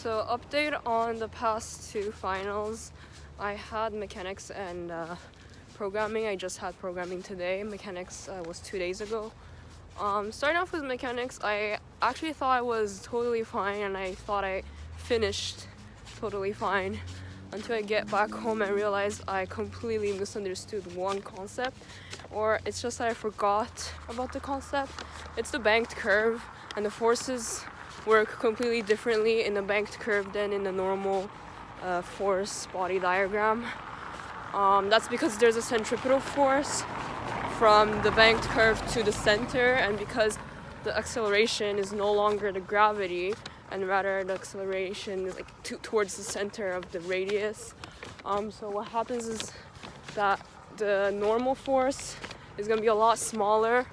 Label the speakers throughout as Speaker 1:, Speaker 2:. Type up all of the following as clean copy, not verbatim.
Speaker 1: So update on the past two finals. I had mechanics and programming. I just had programming today. Mechanics was 2 days ago. Starting off with mechanics, I actually thought I was totally fine and I thought I finished totally fine until I get back home and realize I completely misunderstood one concept, or it's just that I forgot about the concept. It's the banked curve, and the forces work completely differently in the banked curve than in the normal force body diagram. That's because there's a centripetal force from the banked curve to the center, and because the acceleration is no longer the gravity and rather the acceleration is towards the center of the radius. So what happens is that the normal force is going to be a lot smaller,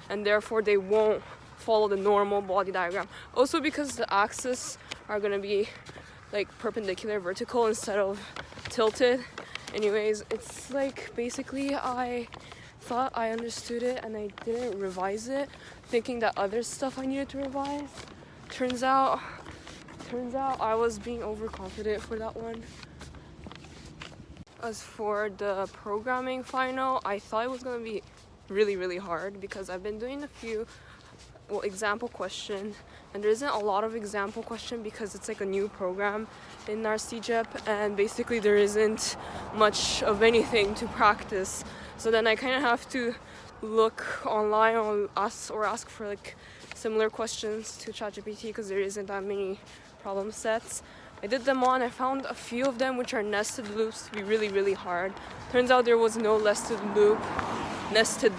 Speaker 1: and therefore they won't follow the normal body diagram. Also because the axes are going to be perpendicular vertical instead of tilted. Anyways, it's basically I thought I understood it and I didn't revise it, thinking that other stuff I needed to revise. Turns out I was being overconfident for that one. As for the programming final, I thought it was going to be really hard because I've been doing a few example question, and there isn't a lot of example question because it's a new program in our CJEP, and basically there isn't much of anything to practice. So then I kind of have to look online or ask for similar questions to ChatGPT because there isn't that many problem sets. I did them on. I found a few of them which are nested loops to be really hard. Turns out there was no nested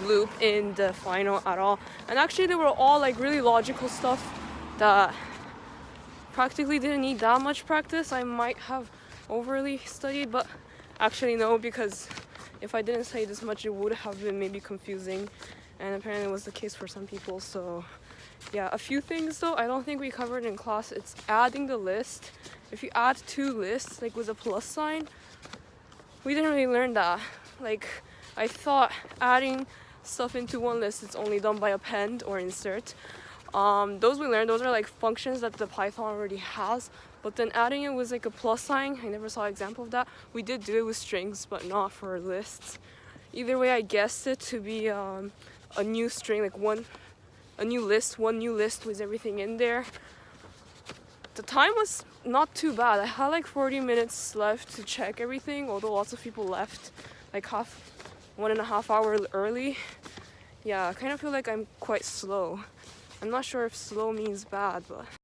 Speaker 1: loop in the final at all, and actually they were all really logical stuff that practically didn't need that much practice. I might have overly studied, but actually no, because if I didn't study this much it would have been maybe confusing, and apparently it was the case for some people. So yeah, a few things though I don't think we covered in class. It's adding the list. If you add two lists with a plus sign, we didn't really learn that. I thought adding stuff into one list it's only done by append or insert. Those we learned, those are functions that the Python already has, but then adding it with a plus sign, I never saw an example of that. We did do it with strings but not for lists. Either way, I guessed it to be a new string, one new list with everything in there. The time was not too bad. I had 40 minutes left to check everything, although lots of people left 1.5 hours early. Yeah, I kind of feel I'm quite slow. I'm not sure if slow means bad, but